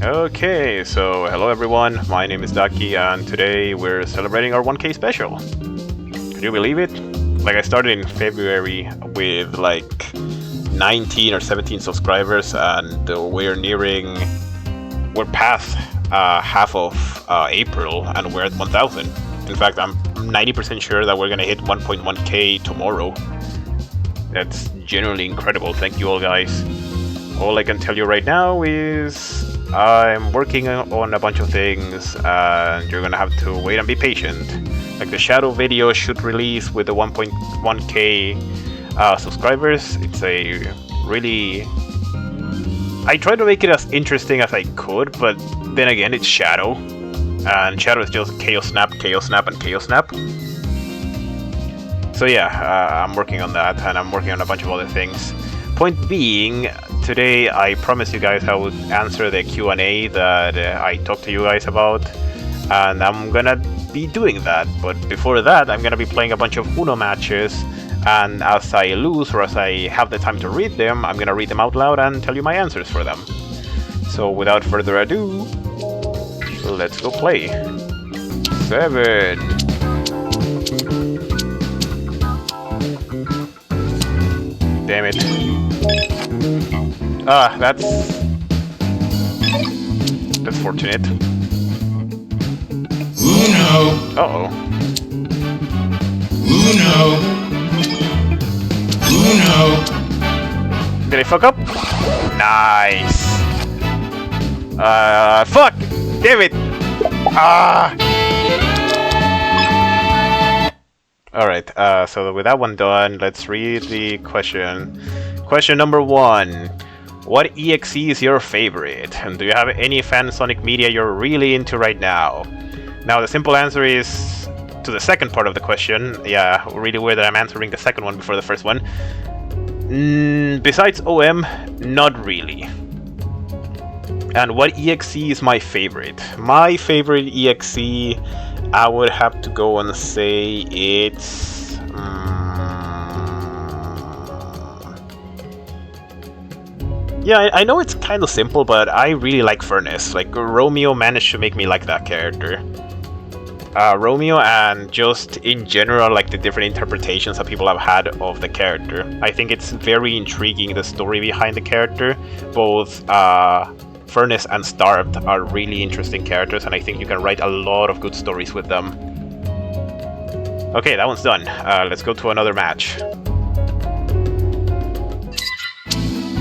Okay, so hello everyone, my name is Daki, and today we're celebrating our 1K special. Can you believe it? Like, I started in February with like 19 or 17 subscribers, and we're past half of April, and we're at 1,000. In fact, I'm 90% sure that we're gonna hit 1.1K tomorrow. That's genuinely incredible. Thank you all, guys. All I can tell you right now is I'm working on a bunch of things, and you're gonna have to wait and be patient. Like, the shadow video should release with the 1.1k subscribers. It's a really... I tried to make it as interesting as I could, but then again, it's shadow. And shadow is just Chaos Snap, Chaos Snap, and Chaos Snap. So yeah, I'm working on that, and I'm working on a bunch of other things. Point being, today I promised you guys I would answer the Q&A that I talked to you guys about, and I'm gonna be doing that. But before that, I'm gonna be playing a bunch of Uno matches, and as I lose or as I have the time to read them, I'm gonna read them out loud and tell you my answers for them. So without further ado, let's go play. 7. Damn it. That's fortunate. Uno. Uh-oh. Uno. Uno. Did I fuck up? Nice. Fuck! Damn it! Alright, so with that one done, let's read the question. Question number 1. What EXE is your favorite? And do you have any fan Sonic media you're really into right now? Now, the simple answer is to the second part of the question. Yeah, really weird that I'm answering the second one before the first one. Besides OM, not really. And what EXE is my favorite? My favorite EXE, I would have to go and say it's... Yeah, I know it's kind of simple, but I really like Furnace. Like, Romeo managed to make me like that character. Romeo, and just in general, like the different interpretations that people have had of the character. I think it's very intriguing, the story behind the character. Both Furnace and Starved are really interesting characters, and I think you can write a lot of good stories with them. Okay, that one's done. Let's go to another match.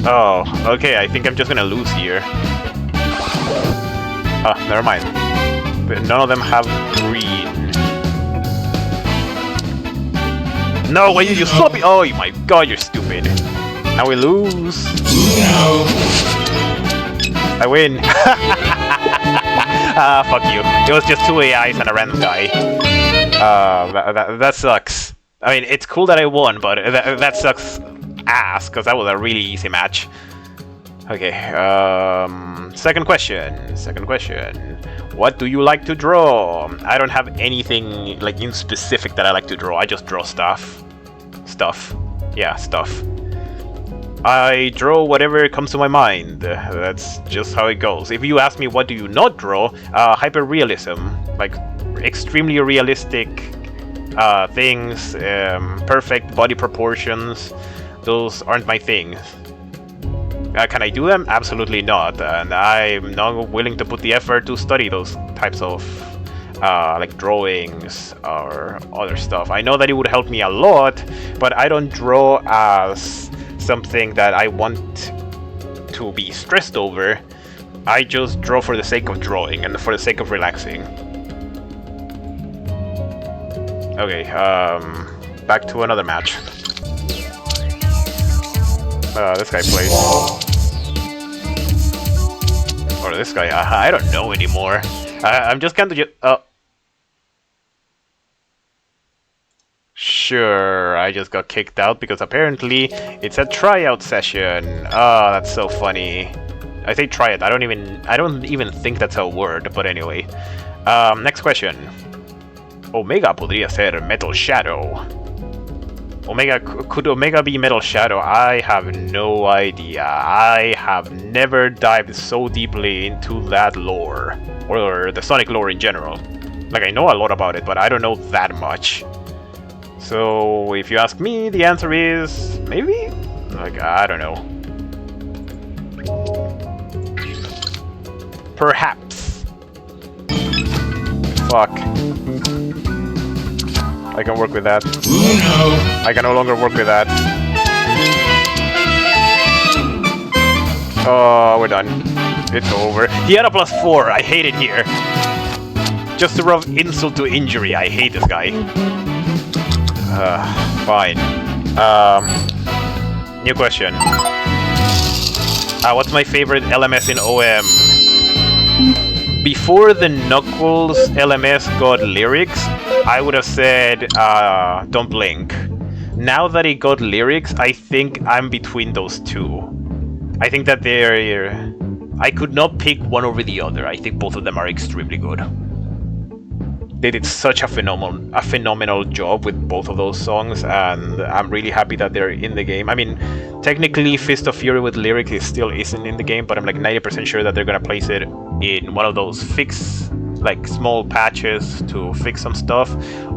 Oh, okay, I think I'm just gonna lose here. Never mind. But none of them have green. No, why did you stop me? Oh my god, you're stupid. Now we lose. Uno. I win. Fuck you. It was just 2 AIs and a random guy. That sucks. I mean, it's cool that I won, but that sucks ass, because that was a really easy match. Okay, second question. What do you like to draw? I don't have anything like in specific that I like to draw. I just draw stuff. Yeah, stuff. I draw whatever comes to my mind. That's just how it goes. If you ask me what do you not draw, hyper-realism. Like, extremely realistic things, perfect body proportions. Those aren't my thing. Can I do them? Absolutely not. And I'm not willing to put the effort to study those types of like drawings or other stuff. I know that it would help me a lot, but I don't draw as something that I want to be stressed over. I just draw for the sake of drawing and for the sake of relaxing. Okay, back to another match. This guy plays. Or this guy, I don't know anymore. I'm just kind of Sure, I just got kicked out because apparently it's a tryout session. Oh, that's so funny. I say try it. I don't even think that's a word, but anyway. Next question. Omega podría ser Metal Shadow. Omega, could Omega be Metal Shadow? I have no idea. I have never dived so deeply into that lore, or the Sonic lore in general. Like, I know a lot about it, but I don't know that much. So, if you ask me, the answer is maybe? Like, I don't know. Perhaps. Fuck. I can work with that. I can no longer work with that. Oh, we're done. It's over. He had a +4. I hate it here. Just to rub insult to injury. I hate this guy. Fine. New question. What's my favorite LMS in OM? Before the Knuckles LMS got lyrics, I would have said Don't Blink. Now that it got lyrics, I think I'm between those two. I think that they're... I could not pick one over the other. I think both of them are extremely good. They did such a phenomenal job with both of those songs, and I'm really happy that they're in the game. I mean, technically Fist of Fury with lyrics still isn't in the game, but I'm like 90% sure that they're gonna place it in one of those small patches to fix some stuff,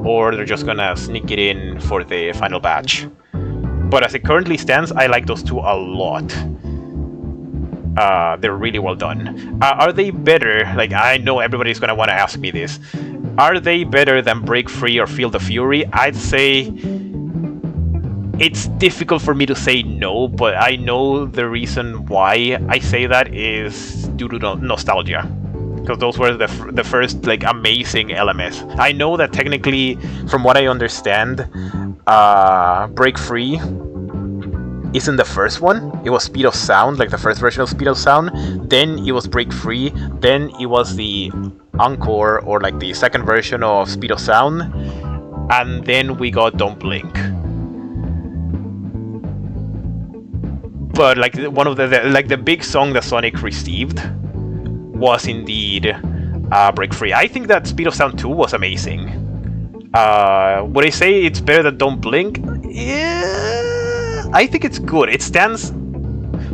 or they're just gonna sneak it in for the final batch. But as it currently stands, I like those two a lot. They're really well done. Are they better? Like, I know everybody's gonna want to ask me this. Are they better than Break Free or Feel the Fury? I'd say it's difficult for me to say no, but I know the reason why I say that is due to nostalgia. Because those were the first, like, amazing LMS. I know that technically, from what I understand, Break Free isn't the first one. It was Speed of Sound, like the first version of Speed of Sound. Then it was Break Free. Then it was the Encore, or like the second version of Speed of Sound. And then we got Don't Blink. But like one of the big song that Sonic received was indeed Break Free. I think that Speed of Sound 2 was amazing. Would I say it's better than Don't Blink? Yeah, I think it's good. It stands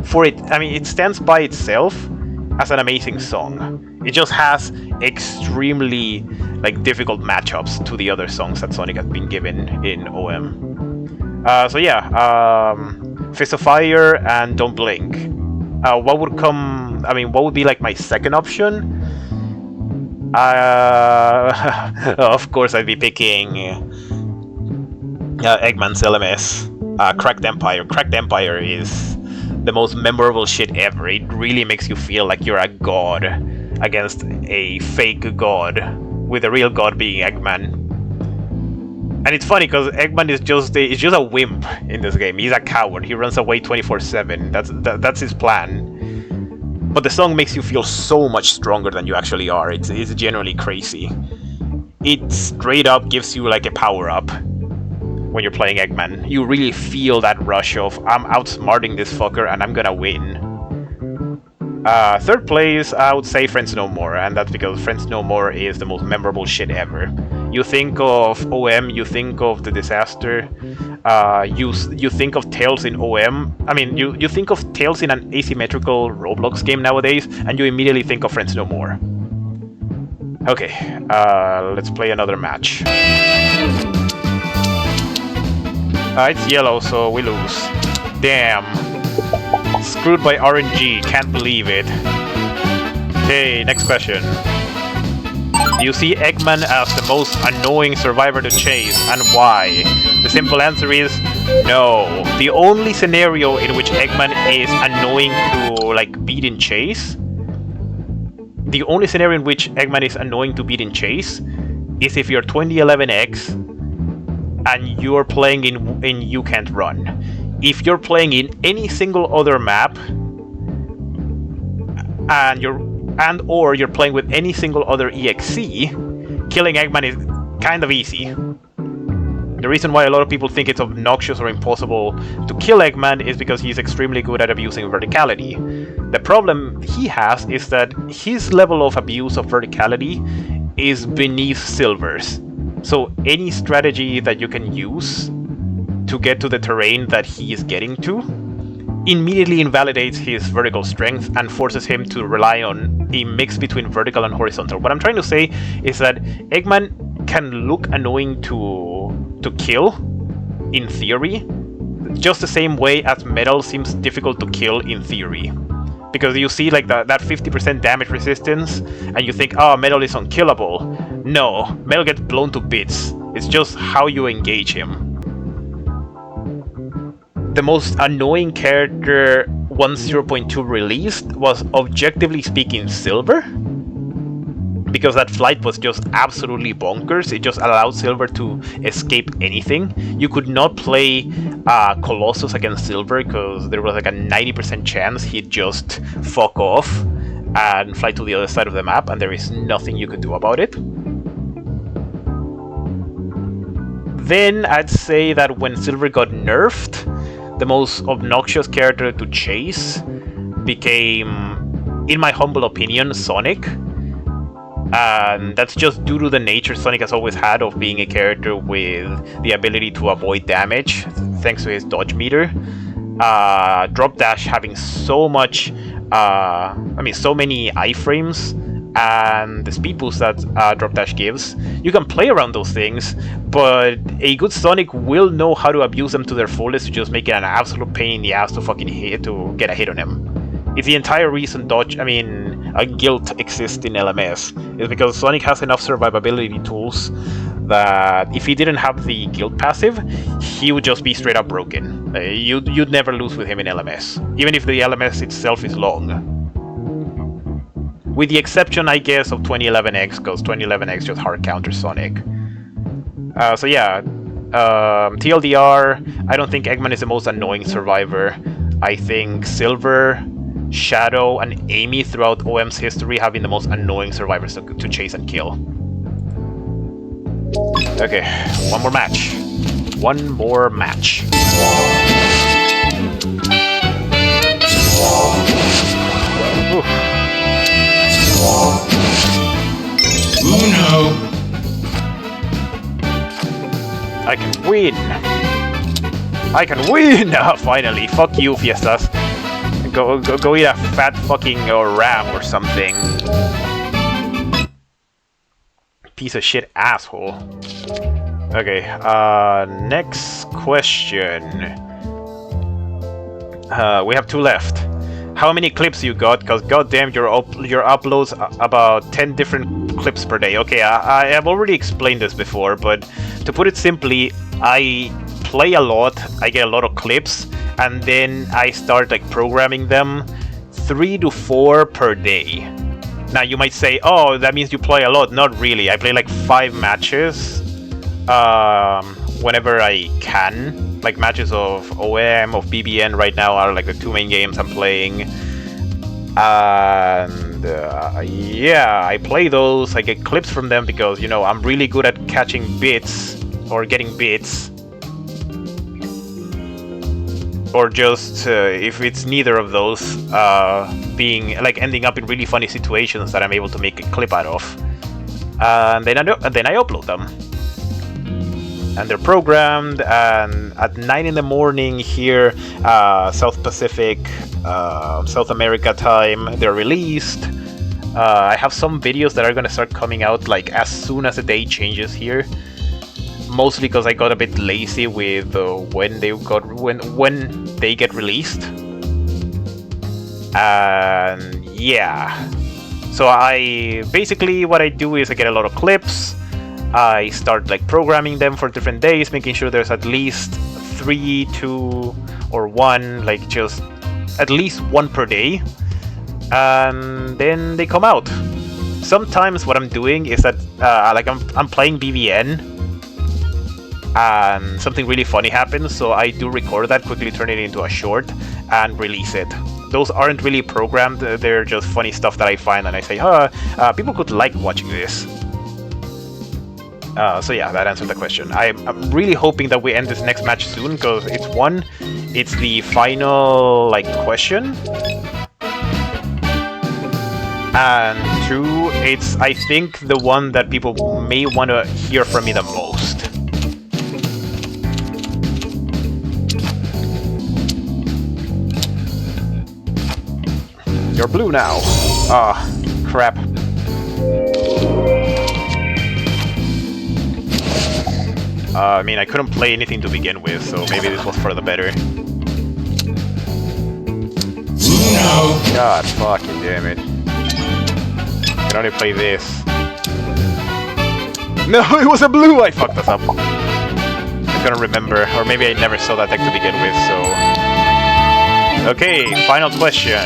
for it. I mean, it stands by itself as an amazing song. It just has extremely difficult matchups to the other songs that Sonic has been given in OM. So yeah, Fist of Fire and Don't Blink. What would come? I mean, what would be like my second option? Of course, I'd be picking Eggman's LMS. Cracked Empire. Cracked Empire is the most memorable shit ever. It really makes you feel like you're a god against a fake god, with a real god being Eggman. And it's funny because Eggman is just a wimp in this game. He's a coward. He runs away 24/7. That's his plan. But the song makes you feel so much stronger than you actually are. It's generally crazy. It straight up gives you like a power up when you're playing Eggman. You really feel that rush of, I'm outsmarting this fucker and I'm gonna win. Third place, I would say Friends No More, and that's because Friends No More is the most memorable shit ever. You think of OM, you think of the disaster, you think of Tails in OM. I mean, you think of Tails in an asymmetrical Roblox game nowadays, and you immediately think of Friends No More. Okay, let's play another match. It's yellow, so we lose. Damn. Screwed by RNG, can't believe it. Okay, next question. Do you see Eggman as the most annoying survivor to chase, and why? The simple answer is no. The only scenario in which Eggman is annoying to beat in chase, the only scenario in which Eggman is annoying to beat in chase is if you're 2011X and you're playing in You Can't Run. If you're playing in any single other map or you're playing with any single other EXE, killing Eggman is kind of easy. The reason why a lot of people think it's obnoxious or impossible to kill Eggman is because he's extremely good at abusing verticality. The problem he has is that his level of abuse of verticality is beneath Silver's. So any strategy that you can use to get to the terrain that he is getting to immediately invalidates his vertical strength and forces him to rely on a mix between vertical and horizontal. What I'm trying to say is that Eggman can look annoying to kill, in theory, just the same way as Metal seems difficult to kill in theory. Because you see like that 50% damage resistance, and you think, oh, Metal is unkillable. No, Metal gets blown to bits. It's just how you engage him. The most annoying character 1.0.2 released was, objectively speaking, Silver. Because that flight was just absolutely bonkers. It just allowed Silver to escape anything. You could not play Colossus against Silver because there was like a 90% chance he'd just fuck off and fly to the other side of the map, and there is nothing you could do about it. Then I'd say that when Silver got nerfed, the most obnoxious character to chase became, in my humble opinion, Sonic. And that's just due to the nature Sonic has always had of being a character with the ability to avoid damage, thanks to his dodge meter. Drop Dash having so much, so many iframes, and the speed boost that Drop Dash gives. You can play around those things, but a good Sonic will know how to abuse them to their fullest to just make it an absolute pain in the ass to fucking get a hit on him. It's the entire reason Guilt exists in LMS, is because Sonic has enough survivability tools that if he didn't have the Guilt passive, he would just be straight up broken. You'd never lose with him in LMS, even if the LMS itself is long. With the exception, I guess, of 2011X, because 2011X just hard counters Sonic. TLDR, I don't think Eggman is the most annoying survivor. I think Silver, Shadow, and Amy throughout OM's history have been the most annoying survivors to chase and kill. Okay, one more match. One more match. Ooh. Uno. I can win! I can win! Finally, fuck you, Fiestas. Go eat a fat fucking ram or something. Piece of shit asshole. Okay, next question. We have 2 left. How many clips you got? Because goddamn, your uploads about 10 different clips per day. Okay, I have already explained this before, but to put it simply, I play a lot, I get a lot of clips, and then I start like programming them 3 to 4 per day. Now you might say, oh, that means you play a lot. Not really. I play like 5 matches whenever I can. Like matches of OM, of BBN right now are like the 2 main games I'm playing. And yeah, I play those, I get clips from them because, you know, I'm really good at catching bits or getting bits. Or just, if it's neither of those, being like ending up in really funny situations that I'm able to make a clip out of. And then I upload them. And they're programmed, and at 9 in the morning here, South Pacific, South America time, they're released. I have some videos that are gonna start coming out like as soon as the day changes here. Mostly because I got a bit lazy with when they get released. And yeah, so basically what I do is I get a lot of clips. I start like programming them for different days, making sure there's at least 3, 2, or 1, like just at least 1 per day, and then they come out. Sometimes what I'm doing is that like I'm playing BBN, and something really funny happens, so I do record that, quickly turn it into a short, and release it. Those aren't really programmed; they're just funny stuff that I find, and I say, people could like watching this. So yeah, that answered the question. I'm really hoping that we end this next match soon, because it's 1, it's the final like question, and 2, it's I think the one that people may want to hear from me the most. You're blue now. Ah, crap. I mean, I couldn't play anything to begin with, so maybe this was for the better. No. God fucking damn it. I can only play this. No, it was a blue! I fucked this up. I couldn't remember, or maybe I never saw that deck to begin with, so... Okay, final question.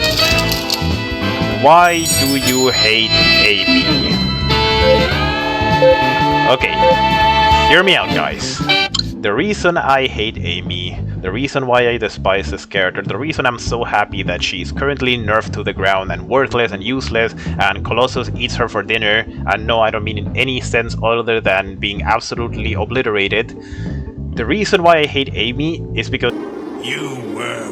Why do you hate Amy? Okay, hear me out, guys. The reason I hate Amy, the reason why I despise this character, the reason I'm so happy that she's currently nerfed to the ground and worthless and useless and Colossus eats her for dinner, and no, I don't mean in any sense other than being absolutely obliterated. The reason why I hate Amy is because You were